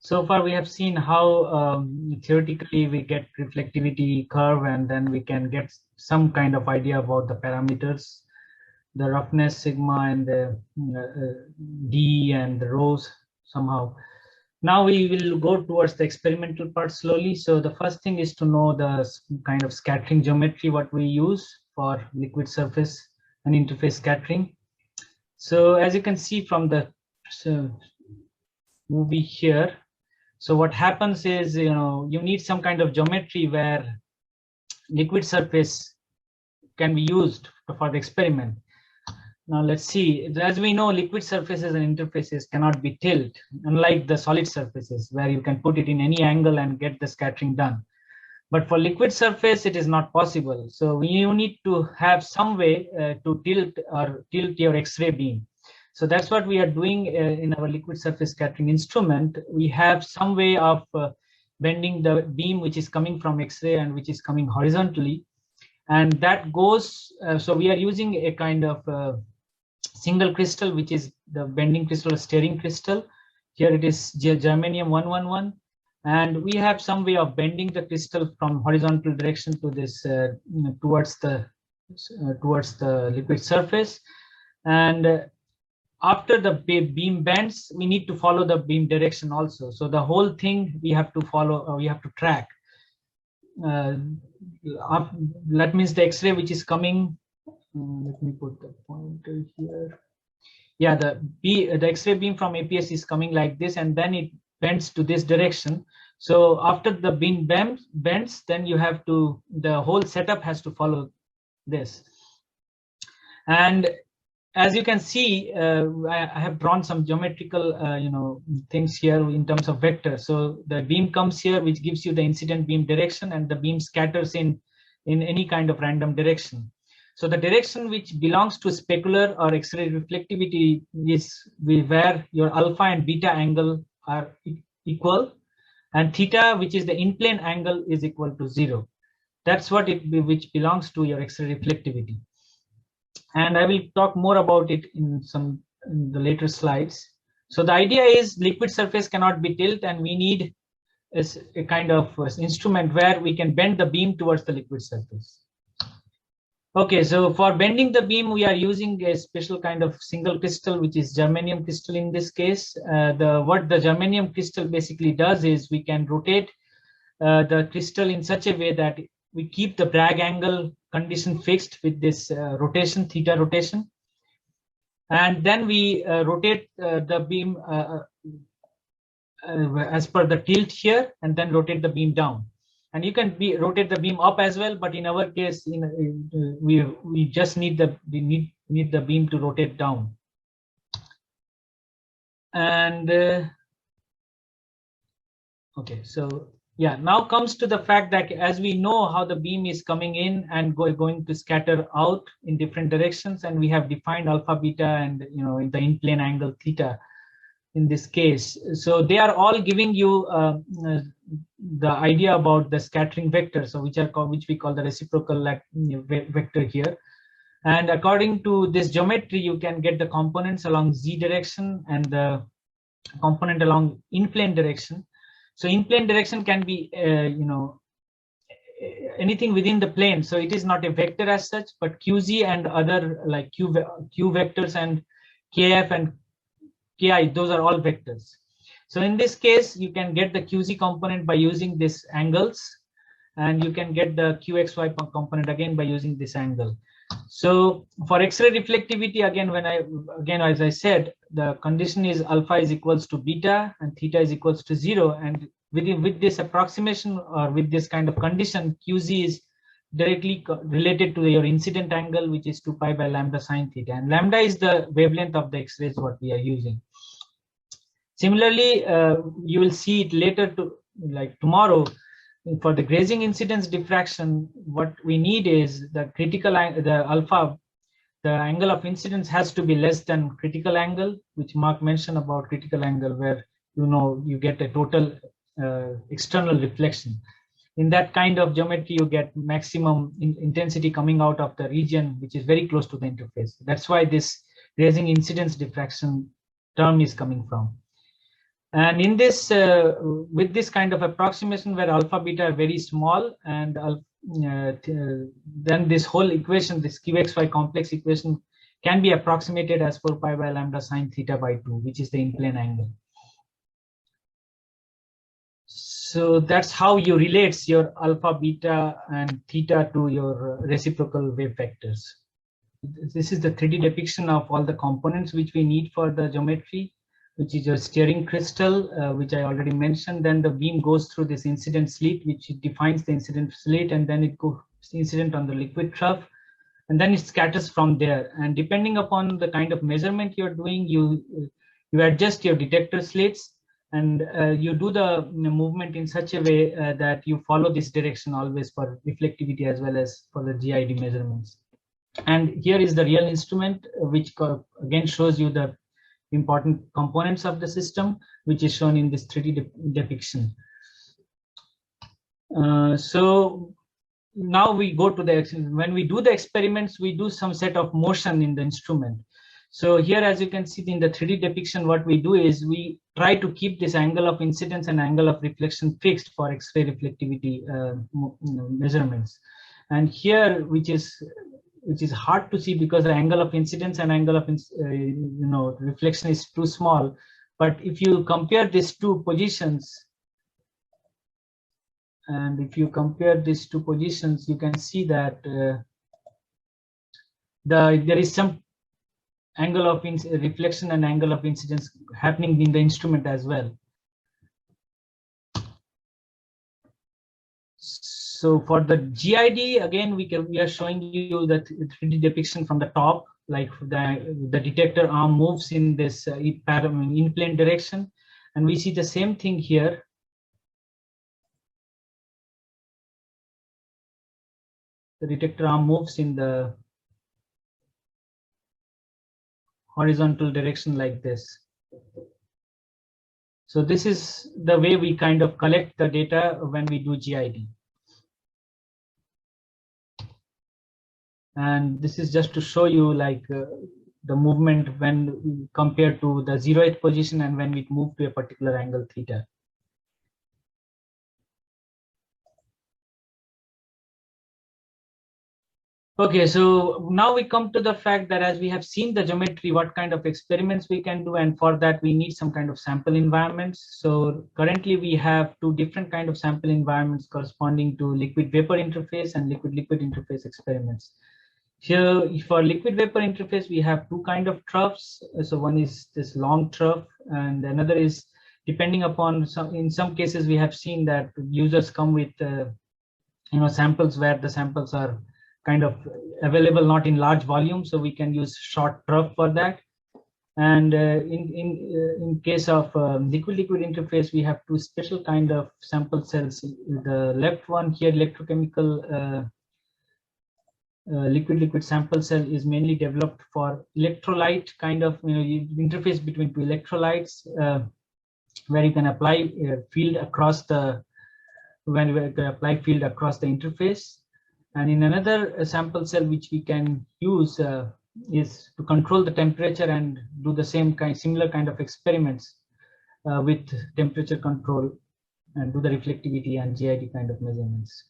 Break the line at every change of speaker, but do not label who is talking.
So far, we have seen how theoretically we get reflectivity curve, and then we can get some kind of idea about the parameters, the roughness sigma and the d and the rho's somehow. Now we will go towards the experimental part slowly. So the first thing is to know the kind of scattering geometry what we use for liquid surface and interface scattering. So as you can see from the movie here, so what happens is, you need some kind of geometry where liquid surface can be used for the experiment. Now let's see, as we know, liquid surfaces and interfaces cannot be tilted, unlike the solid surfaces where you can put it in any angle and get the scattering done. But for liquid surface, it is not possible. So you need to have some way to tilt your X-ray beam. So that's what we are doing in our liquid surface scattering instrument. We have some way of bending the beam which is coming from X-ray and which is coming horizontally. And that goes, so we are using a kind of single crystal, which is the bending crystal or steering crystal. Here it is germanium 111. And we have some way of bending the crystal from horizontal direction to this towards the liquid surface. And after the beam bends, we need to follow the beam direction also. So the whole thing we have to follow, we have to track. That means the X-ray which is coming. Let me put the pointer here. Yeah, the X-ray beam from APS is coming like this, and then it bends to this direction. So after the beam bends, then you have to, the whole setup has to follow this. And as you can see, I have drawn some geometrical, things here in terms of vector. So the beam comes here, which gives you the incident beam direction, and the beam scatters in any kind of random direction. So the direction which belongs to specular or X-ray reflectivity is where your alpha and beta angle are equal, and theta, which is the in-plane angle, is equal to 0. That's what which belongs to your X-ray reflectivity. And I will talk more about it in the later slides. So the idea is liquid surface cannot be tilted, and we need a kind of instrument where we can bend the beam towards the liquid surface. Okay, so for bending the beam, we are using a special kind of single crystal, which is germanium crystal in this case. What the germanium crystal basically does is we can rotate the crystal in such a way that we keep the Bragg angle condition fixed with this rotation, theta rotation. And then we rotate the beam as per the tilt here, and then rotate the beam down. And you can rotate the beam up as well, but in our case, we just need the beam to rotate down. And okay, so yeah, now comes to the fact that as we know how the beam is coming in and going to scatter out in different directions, and we have defined alpha, beta, and in the in-plane angle theta in this case. So they are all giving you the idea about the scattering vector, so which we call the reciprocal vector here. And according to this geometry, you can get the components along z direction and the component along in-plane direction. So in-plane direction can be anything within the plane. So it is not a vector as such, but qz and other like q vectors and kf and ki, those are all vectors. So in this case, you can get the qz component by using these angles, and you can get the qxy component again by using this angle. So for X-ray reflectivity, again, as I said, the condition is alpha is equals to beta and theta is equals to 0. And with this approximation or with this kind of condition, qz is directly related to your incident angle, which is 2 pi by lambda sine theta. And lambda is the wavelength of the X-rays what we are using. Similarly, you will see it later tomorrow. For the grazing incidence diffraction, what we need is the alpha, the angle of incidence has to be less than critical angle, which Mark mentioned about critical angle, where you get a total external reflection. In that kind of geometry, you get maximum intensity coming out of the region which is very close to the interface. That's why this grazing incidence diffraction term is coming from. And in this, with this kind of approximation where alpha beta are very small, and then this whole equation, this QXY complex equation, can be approximated as 4 pi by lambda sine theta by 2, which is the in-plane angle. So that's how you relate your alpha, beta, and theta to your reciprocal wave vectors. This is the 3D depiction of all the components which we need for the geometry, which is your steering crystal, which I already mentioned. Then the beam goes through this incident slit, which defines the incident slit, and then it goes incident on the liquid trough, and then it scatters from there. And depending upon the kind of measurement you're doing, you adjust your detector slits, and you do the movement in such a way that you follow this direction always for reflectivity as well as for the GID measurements. And here is the real instrument, which again shows you the important components of the system, which is shown in this 3D depiction. So now we go to the, when we do the experiments, we do some set of motion in the instrument. So here, as you can see in the 3D depiction, what we do is we try to keep this angle of incidence and angle of reflection fixed for X-ray reflectivity measurements. And here, which is hard to see because the angle of incidence and angle of reflection is too small. But if you compare these two positions, and if you compare these two positions, you can see that there is some angle of reflection and angle of incidence happening in the instrument as well. So for the GID, again, we are showing you the 3D depiction from the top, like the detector arm moves in this in-plane direction, and we see the same thing here. The detector arm moves in the horizontal direction like this. So this is the way we kind of collect the data when we do GID. And this is just to show you like the movement when compared to the 0th position and when we move to a particular angle theta. Okay, so now we come to the fact that as we have seen the geometry, what kind of experiments we can do, and for that we need some kind of sample environments. So currently we have two different kind of sample environments corresponding to liquid vapor interface and liquid-liquid interface experiments. Here for liquid vapor interface, we have two kind of troughs. So one is this long trough, and another is depending upon in some cases we have seen that users come with samples where the samples are kind of available not in large volume, so we can use short trough for that. And in case of liquid-liquid interface, we have two special kind of sample cells. The left one here, electrochemical liquid-liquid sample cell, is mainly developed for electrolyte kind of interface between two electrolytes, where you can apply field across the interface. And in another sample cell which we can use is to control the temperature and do the similar kind of experiments with temperature control and do the reflectivity and GID kind of measurements.